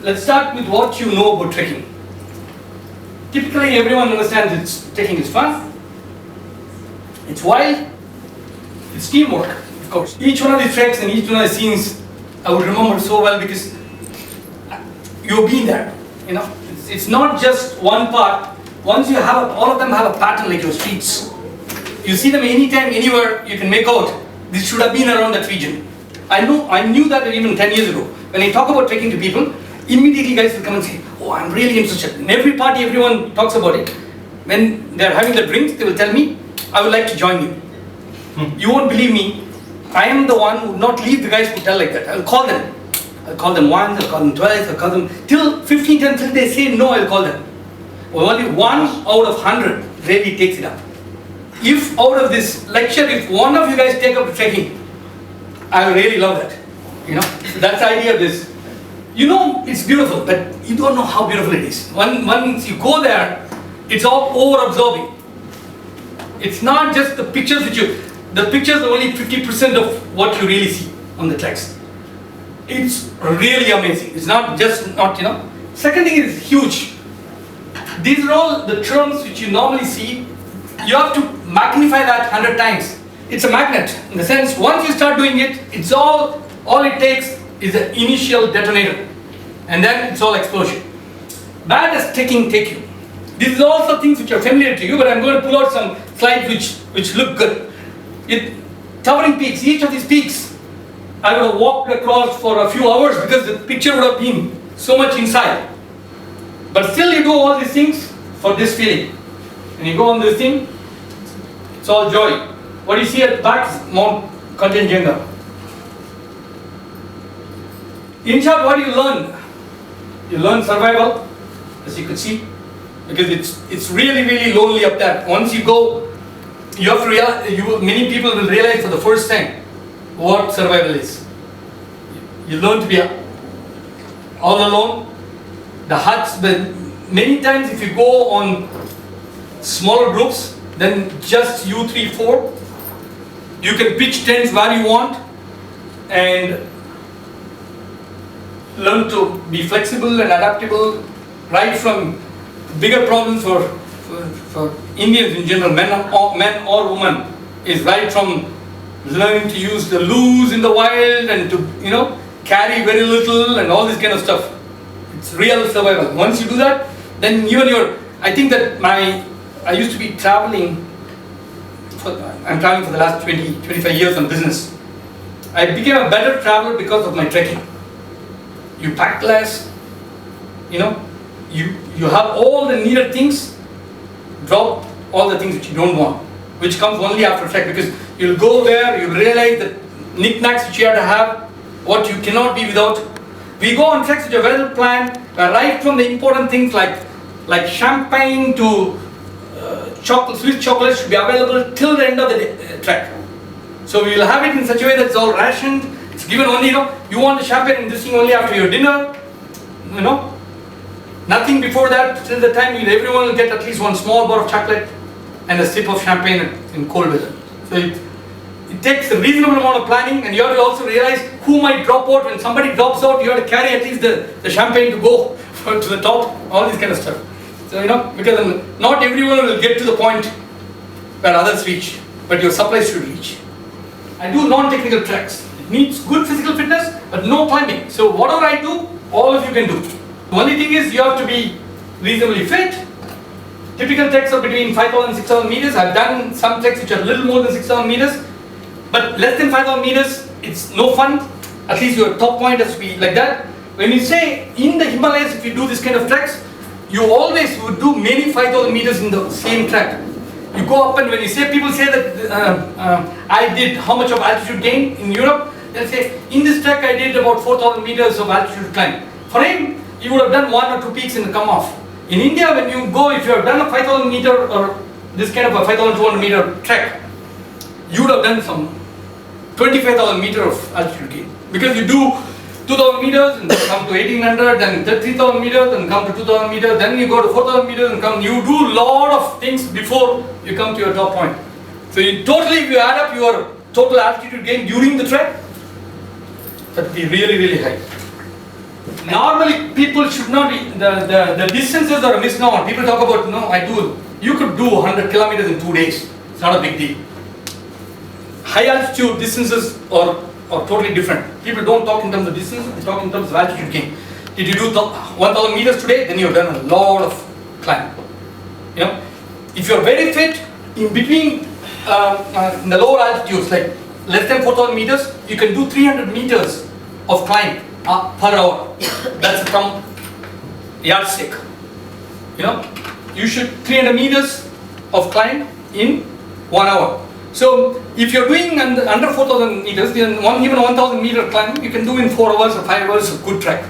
let's start with what you know about trekking. Typically, everyone understands trekking is fun, it's wild, it's teamwork, of course. Each one of these treks and each one of the scenes I would remember so well because you've been there. You know, it's not just one part. Once you have all of them have a pattern like your streets. You see them anytime, anywhere. You can make out this should have been around that region. I knew that even 10 years ago. When I talk about trekking to people, immediately guys will come and say, "Oh, I'm really interested." In every party, everyone talks about it. When they're having the drinks, they will tell me, "I would like to join you." You won't believe me. I am the one who would not leave the guys who tell like that. I'll call them. I'll call them once, I'll call them twice, I'll call them till 15 times till they say no, I'll call them. Well, only 1 out of 100 really takes it up. If out of this lecture, if one of you guys take up trekking, I will really love that. You know, that's the idea of this. You know, it's beautiful, but you don't know how beautiful it is. Once you go there, it's all over-absorbing. It's not just the pictures the pictures are only 50% of what you really see on the treks. It's really amazing. It's not just, you know. Second thing is huge. These are all the terms which you normally see. You have to magnify that 100 times. It's a magnet in the sense once you start doing it, it's all it takes is the initial detonator, and then it's all explosion. Where does trekking take you? These are also things which are familiar to you, but I'm going to pull out some slides which look good. Towering peaks. Each of these peaks, I would have walked across for a few hours because the picture would have been so much inside. But still, you do all these things for this feeling. And you go on this thing, it's all joy. What you see at the back is Mount Kanchenjunga. In short, what do you learn? You learn survival, as you could see, because it's really, really lonely up there. Once you go, you have to realize, many people will realize for the first time what survival is. You learn to be all alone. The huts, many times if you go on smaller groups, then just you 3, 4, you can pitch tents where you want and learn to be flexible and adaptable, right from bigger problems for Indians in general, men or women, is right from learning to use the loose in the wild and to, you know, carry very little and all this kind of stuff. It's real survival. Once you do that, then even I think that I used to be traveling, I'm traveling for the last 25 years on business. I became a better traveler because of my trekking. You pack less, you know, you have all the needed things, drop all the things which you don't want, which comes only after trek, because you'll go there, you'll realize the knickknacks which you have to have, what you cannot be without. We go on treks which are well planned, right from the important things like champagne to Swiss chocolate should be available till the end of the trek. So we will have it in such a way that it's all rationed. It's given only, you want the champagne and this thing only after your dinner, nothing before that. Till the time everyone will get at least one small bar of chocolate and a sip of champagne in cold weather. So it takes a reasonable amount of planning, and you have to also realize who might drop out. When somebody drops out, you have to carry at least the champagne to go to the top, all this kind of stuff. So because not everyone will get to the point where others reach, but your supplies should reach. I do non-technical treks. It needs good physical fitness, but no climbing. So whatever I do, all of you can do. The only thing is you have to be reasonably fit. Typical treks are between 5,000 and 6,000 meters. I've done some treks which are a little more than 6,000 meters, but less than 5,000 meters, it's no fun. At least your top point has to be like that. When you say in the Himalayas, if you do this kind of treks, you always would do many 5,000 meters in the same trek. You go up, and when you say, people say that I did how much of altitude gain in Europe, they'll say, in this trek I did about 4,000 meters of altitude climb. For him, you would have done 1 or 2 peaks and come off. In India, when you go, if you have done a 5,000 meter or this kind of a 5,200 meter trek, you would have done some 25,000 meter of altitude gain. Because you do 2,000 meters and then come to 1,800, then 3,000 meters and come to 2,000 meters, then you go to 4,000 meters and come. You do a lot of things before you come to your top point. So totally, if you add up your total altitude gain during the trek, that would be really, really high. Normally, people should not be, the distances are a misnomer. People talk about, you could do 100 kilometers in 2 days. It's not a big deal. High altitude distances are totally different. People don't talk in terms of distance, they talk in terms of altitude gain. Did you do 1000 meters today? Then you've done a lot of climb. If you're very fit, in between in the lower altitudes, like less than 4000 meters, you can do 300 meters of climb per hour. That's from yardstick. You should 300 meters of climb in 1 hour. So if you're doing under 4000 meters, then even 1000 meter climb you can do in 4 hours or 5 hours of good track.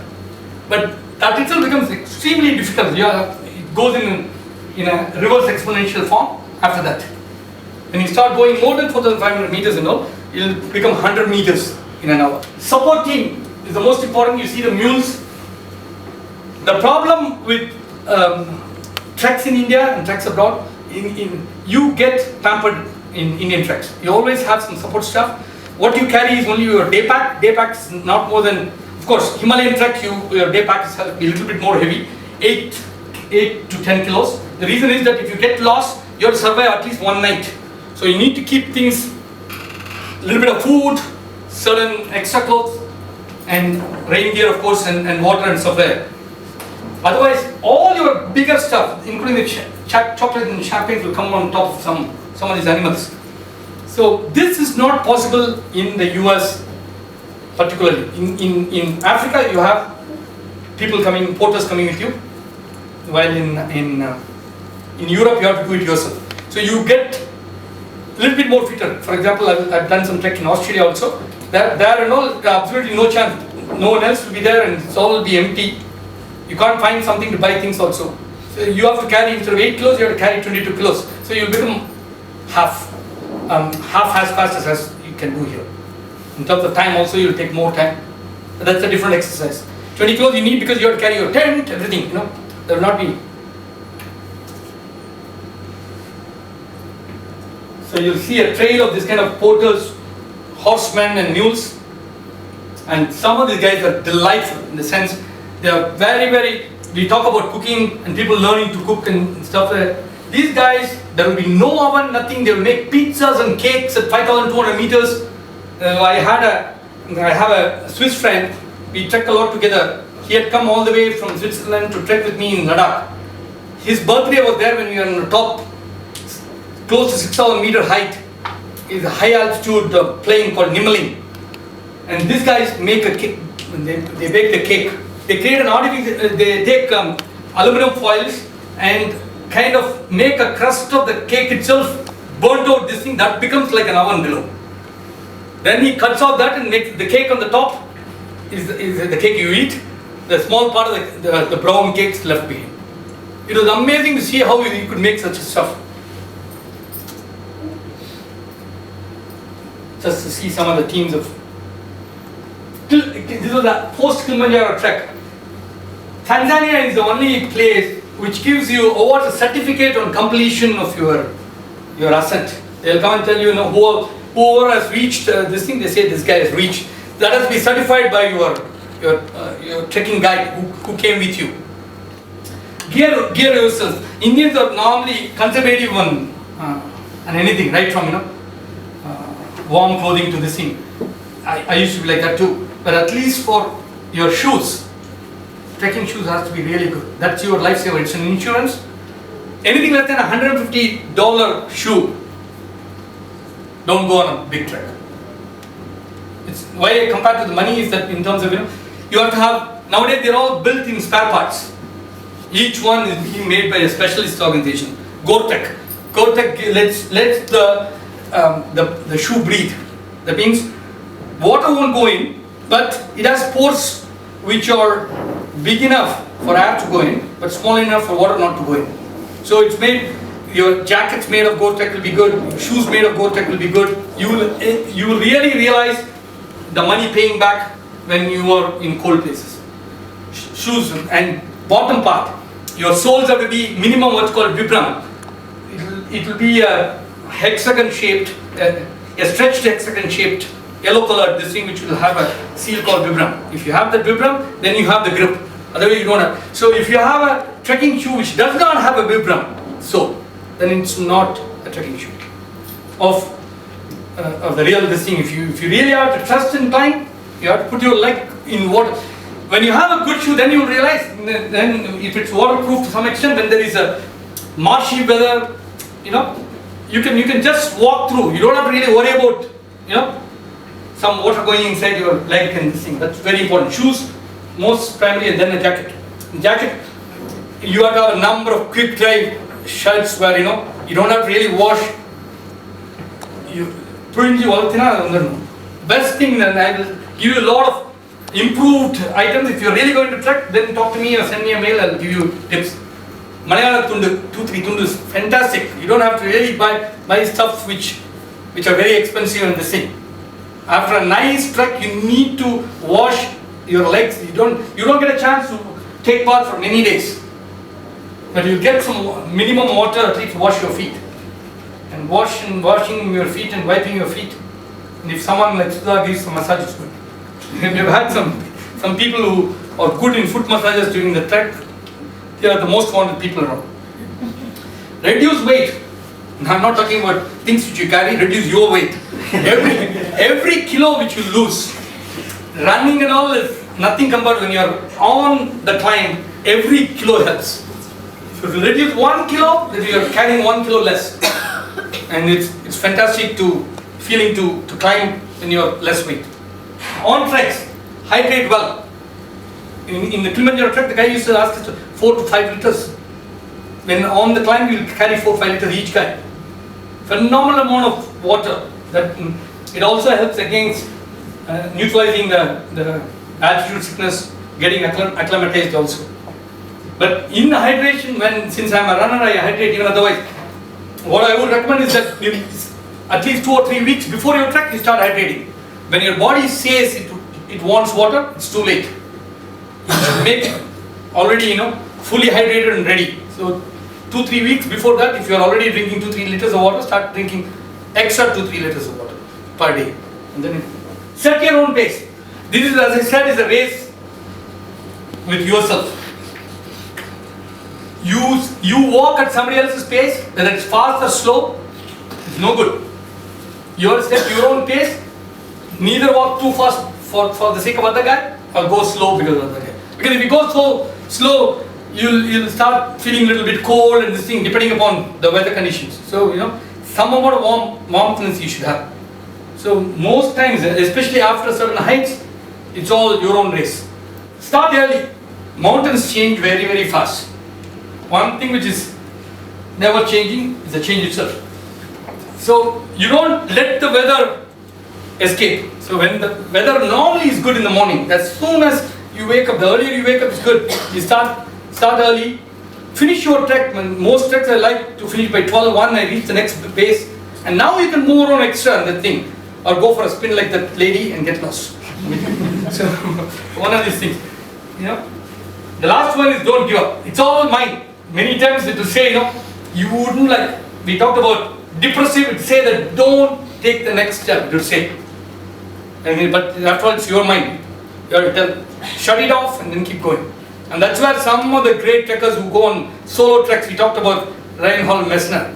But that itself becomes extremely difficult. It goes in a reverse exponential form after that. When you start going more than 4500 meters it'll become 100 meters in an hour. Support team is the most important. You see the mules. The problem with treks in India and treks abroad, you get pampered in Indian treks. You always have some support stuff. What you carry is only your day pack. Day pack is not more than, of course, Himalayan trek, your day pack is a little bit more heavy, 8 to 10 kilos. The reason is that if you get lost, you have to survive at least one night. So you need to keep things, a little bit of food, certain extra clothes, and rain gear, of course, and water and stuff there. Otherwise, all your bigger stuff, including the chocolate and champagne, will come on top of some of these animals. So this is not possible in the US, particularly. In Africa, you have people coming, porters coming with you, while in Europe, you have to do it yourself. So you get a little bit more fitter. For example, I've done some trek in Australia also. There are absolutely no chance. No one else will be there, and it's all will be empty. You can't find something to buy things also. So you have to carry, instead of 8 kilos, you have to carry 22 kilos. So you'll become half as fast as you can do here. In terms of time also, you'll take more time. But that's a different exercise. 20 kilos you need because you have to carry your tent, everything, There will not be. So you'll see a trail of this kind of porters, horsemen and mules. And some of these guys are delightful in the sense they are very, very, we talk about cooking and people learning to cook and stuff like that. These guys, there will be no oven, nothing. They will make pizzas and cakes at 5,200 meters. I have a Swiss friend. We trekked a lot together. He had come all the way from Switzerland to trek with me in Ladakh. His birthday was there when we were on the top, close to 6,000 meter height. It's a high altitude plane called Nimmaling. And these guys make a cake. They bake the cake. They create an artificial. They take aluminum foils and kind of make a crust of the cake itself, burnt out this thing, that becomes like an oven below. Then he cuts off that and makes the cake on the top is the cake you eat. The small part of the brown cakes left behind. It was amazing to see how he could make such stuff. Just to see some of the teams of. This was a post-Kilimanjaro trek. Tanzania is the only place which gives you a certificate on completion of your ascent. They'll come and tell you, whoever has reached this thing, they say this guy has reached. That has to be certified by your trekking guide who came with you. Gear yourself. Indians are normally conservative on anything, right from warm clothing to this thing. I used to be like that too. But at least for your shoes, trekking shoes has to be really good. That's your lifesaver. It's an insurance. Anything less than $150 shoe, don't go on a big trek. It's why I compare to the money is that in terms of you have to have, nowadays they're all built in spare parts. Each one is being made by a specialist organization. Gore-Tex lets the shoe breathe. That means water won't go in, but it has pores which are big enough for air to go in, but small enough for water not to go in. So it's made, your jackets made of Gore-Tex will be good, shoes made of Gore-Tex will be good. You will really realize the money paying back when you are in cold places. Shoes and bottom part, your soles have to be minimum what's called vibram. It will be a hexagon shaped, a stretched hexagon shaped yellow colored this thing which will have a seal called vibram. If you have the vibram, then you have the grip. Otherwise you don't have. So if you have a trekking shoe which does not have a vibram, so then it's not a trekking shoe of the real this thing. If you really have to trust in climb, you have to put your leg in water. When you have a good shoe, then you will realize. Then if it's waterproof to some extent, when there is a marshy weather, you know, you can just walk through. You don't have to really worry about, you know, some water going inside your leg and this thing. That's very important. Shoes, most primarily, and then a jacket. Jacket, you have to have a number of quick dry shirts where, you know, you don't have to really wash. Best thing, then I will give you a lot of improved items. If you're really going to trek, then talk to me or send me a mail. I'll give you tips. Malayala tundu, 2-3 tundu is fantastic. You don't have to really buy stuff which are very expensive and the same. After a nice trek, you need to wash your legs. You don't get a chance to take part for many days, but you get some minimum water at least. Wash your feet, and washing your feet and wiping your feet. And if someone like Sudha gives some massage, it's good. We've had some people who are good in foot massages during the trek. They are the most wanted people around. Reduce weight. I'm not talking about things which you carry. Reduce your weight. Every kilo which you lose, running and all is nothing compared when you are on the climb. Every kilo helps. So if you reduce 1 kilo, then you are carrying 1 kilo less, and it's fantastic feeling to climb when you are less weight. On treks, hydrate well. In the Kilimanjaro trek, the guy used to ask us 4 to 5 liters. When on the climb, you will carry 4 to 5 liters each guy. Phenomenal amount of water. That it also helps against neutralizing the altitude sickness, getting acclimatized also. But in hydration, since I'm a runner, I hydrate even otherwise. What I would recommend is that at least 2 or 3 weeks before your trek, you start hydrating. When your body says it wants water, it's too late. You should make it already, you know, fully hydrated and ready. So 2-3 weeks before that, if you are already drinking 2-3 liters of water, start drinking extra 2-3 liters of water per day. And then set your own pace. This is, as I said, is a race with yourself. You walk at somebody else's pace, whether it's fast or slow, it's no good. You set your own pace. Neither walk too fast for the sake of other guy, or go slow because of other guy. Because if you go so slow, you'll start feeling a little bit cold and this thing, depending upon the weather conditions. So, you know, some amount of warmth you should have. So most times, especially after certain heights, it's all your own race. Start early. Mountains change very, very fast. One thing which is never changing is the change itself. So you don't let the weather escape. So when the weather normally is good in the morning, as soon as you wake up, the earlier you wake up is good. You start early, finish your trek. Most treks I like to finish by 12:01, I reach the next base, and now you can move around extra on the thing, or go for a spin like that lady and get lost. So one of these things, you know. The last one is don't give up. It's all mine. Many times it will say, you know, you wouldn't like, we talked about depressive, it will say that don't take the next step, it will say. But after all, it's your mind. You have to tell, shut it off and then keep going. And that's where some of the great trekkers who go on solo treks, we talked about Reinhold Messner.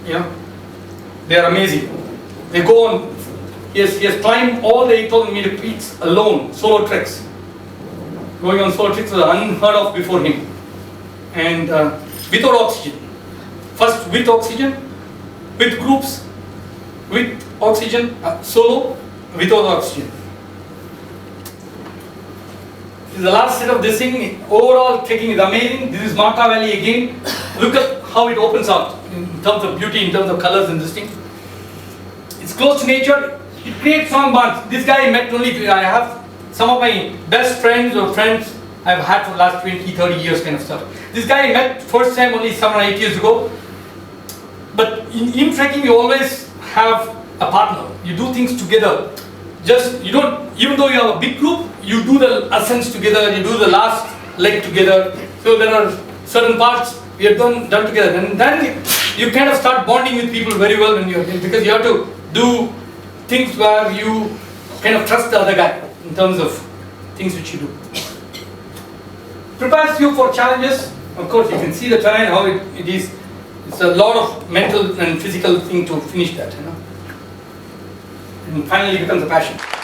You know, they are amazing. They go on, he has climbed all the 8,000 meter peaks alone, solo treks. Going on solo treks was unheard of before him. And without oxygen. First with oxygen, with groups, with oxygen, solo, without oxygen. This is the last set of this thing. Overall trekking is amazing. This is Maka Valley again. Look at how it opens out in terms of beauty, in terms of colors and this thing. It's close to nature. It creates strong bonds. This guy I met only, I have some of my best friends or friends I've had for the last 20, 30 years kind of stuff. This guy I met first time only 7 or 8 years ago. But in trekking you always have a partner. You do things together. You don't, even though you have a big group, you do the ascents together, you do the last leg together. So there are certain parts we have done together. And then you kind of start bonding with people very well when you're, because you have to do things where you kind of trust the other guy in terms of things which you do. Prepares you for challenges. Of course, you can see the terrain, how it is. It's a lot of mental and physical thing to finish that, And finally becomes a passion.